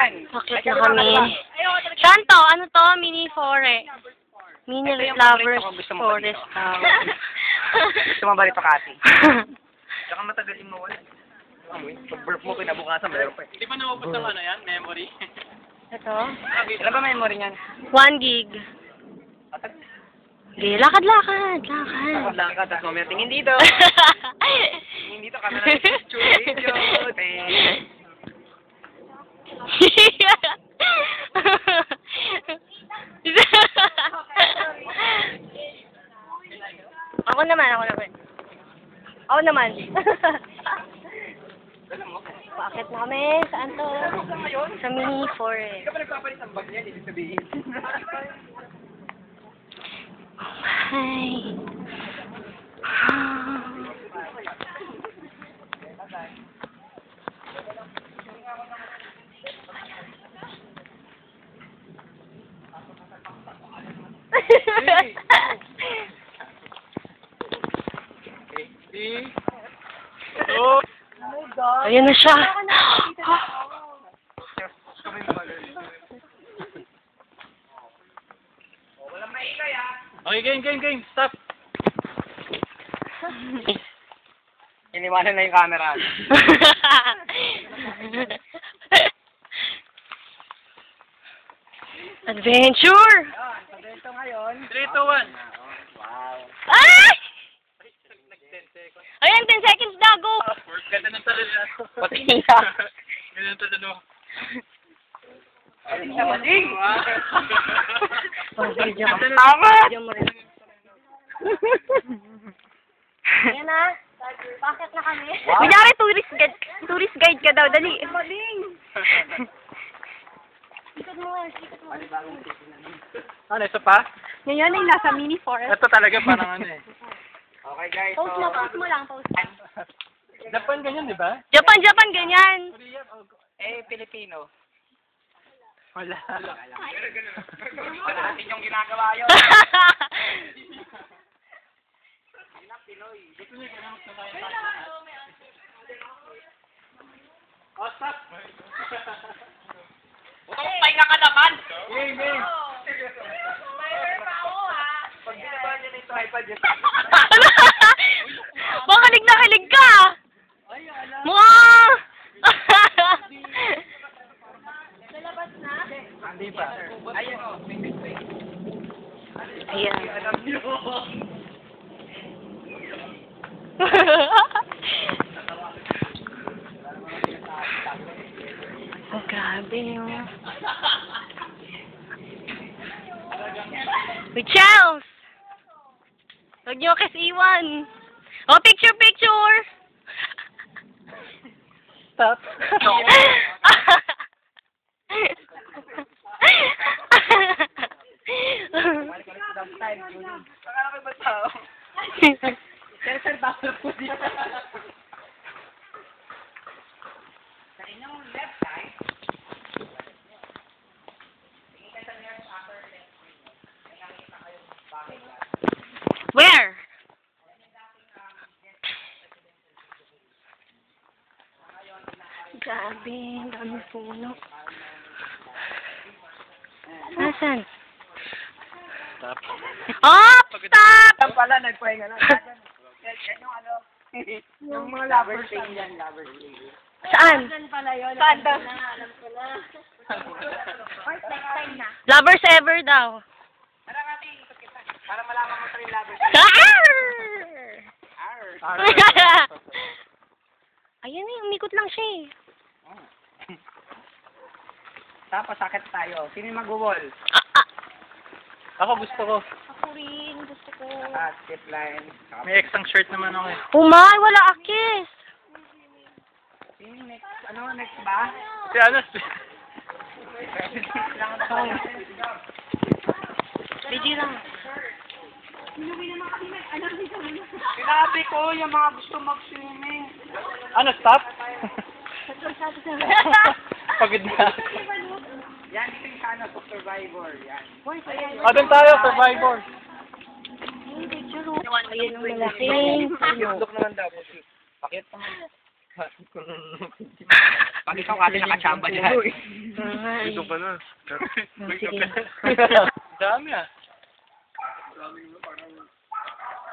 Bakit na kami? Saan to? Ano to? Mini forest. Mini lovers forest daw. Gusto mo ba rito, Kati? Tsaka matagal yung mawala. Pag-burp mo kinabukasan, mayroon pa eh. Di ba naubos ang ano yan? Memory? Ito? Ilan ba memory niyan? 1 gig. Okay, lakad. Lakad, tapos mamaya tingin dito. Tingin dito, kami na picture video. Ako naman. Bakit na kami? Saan to? Sa mini forest. Hindi ka ba nagpapalit ang bag niya? Ibig sabihin. Hi. Ayan na siya. Okay, game. Stop. Iniwanan na yung camera. Adventure! Ito ngayon. 3, 2, 1. Wow. Ay! Ayan, 10 seconds na, go! Ganda ng talo nila. Pati niya. Ganda ng talo mo. Maling! Tama! Ayan na. Bakit na kami? Kunyari, tourist guide ka daw. Dali. Maling! Ikot mo. Ano, isa pa? Ngayon ay nasa mini forest. Ito talaga parang ano eh. Okay guys, Post mo lang. Japan ganyan, di ba? Japan, ganyan. Pilipino. Wala. Wala natin yung ginagawa yun. Oh, stop! Utong pahinga ka naman! Game! Pag ginawa niya na ito, iPad yun. Baka kilig ka! Mukha! Lalabas na? Hindi pa. Ayan o, may. Ayan. Alam niyo. Oh, grabe yun. With Charles! Huwag niyo kasi iwan. Oh, picture! Stop. Akala ko ba tao? Sir, bakit po dito? Sa inyong left side, tingin ka sa nearest upper left window. May nakikita kayong bakit. Where? Grabe, dami puno. Nasaan? Stop. Stop! Yan pala, nagpahinga na. Yan yung ano, yung mga lovers thing yan, lovers thing. Saan? Saan daw? Lovers ever daw. Para natin, para malaman mo sa yung lovers. Ayun eh, umikot lang siya eh. Tapos sakit tayo. Sino yung mag-wall? Ako gusto ko. Ako rin, gusto ko. Skip line. May extra shirt naman ako eh. Umay, wala akis. Sino yung next? Ano, next ba? Si Anas. Video lang. Sinabi ko, yung mga gusto mag-swimming. Ano, stop? Pagod na. Yan, ito yung ano, Survivor. Yan. O, doon tayo, Survivor. Ayun ang malaking. Look naman daw. Pakit naman. Pag ikaw kasi nakachamba dyan. Ay. Ito ka na. Sige. Dami ah.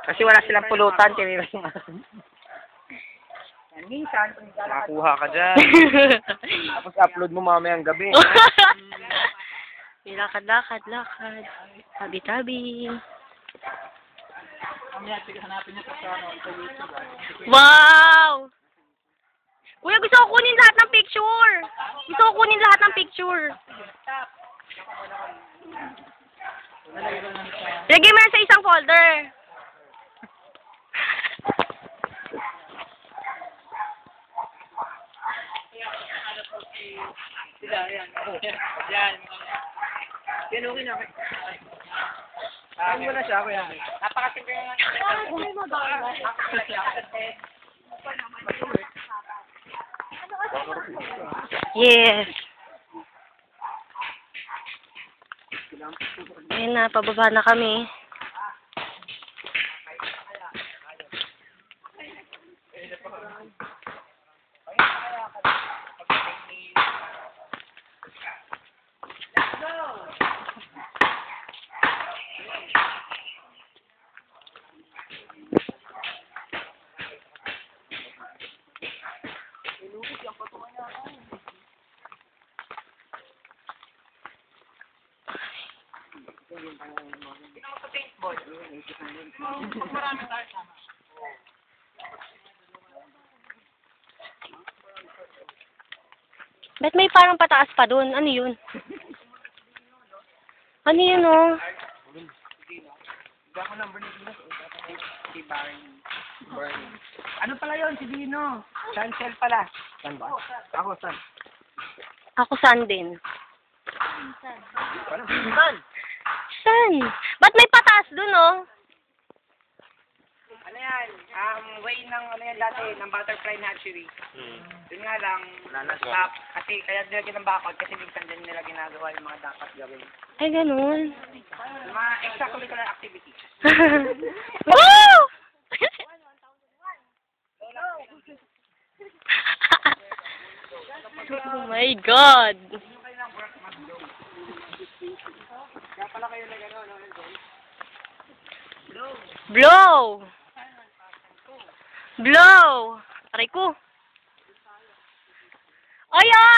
Kasi wala silang pulutan, tinira yung aso. Minsan, makakuha ka dyan. Tapos upload mo mamayang gabi. Lakad. Tabi-tabi. Mamaya, hanapin niya sa YouTube. Wow! Kuya, gusto ko kunin lahat ng picture. Gusto ko kunin lahat ng picture. Lagay mo na sa isang folder. Yan. Yan, okay na. Saan mo na siya, kuya? Napakasimple nga. Yes. Ayun na, pababa na kami. Ba't may parang pataas pa dun? Ano yun? Ano yun, oh? Ano pala yun, si Dino? Cancel pala. Saan ba? Ako, saan? Ako saan din? Saan? Saan? Ba't may pataas dun, oh? Ano yan? Way ng ano yan dati, ng butterfly hatchery. Yun nga lang, stop. Kasi kaya nilagyan ng bakod kasi minsan din nila ginagawa yung mga dapat gawin. Ay, ganun. Yung mga extracurricular activities. Woo! Oh my God! Kaya pala kayo na gano'n, Blow! Blow! Aray ko! Ay, ah!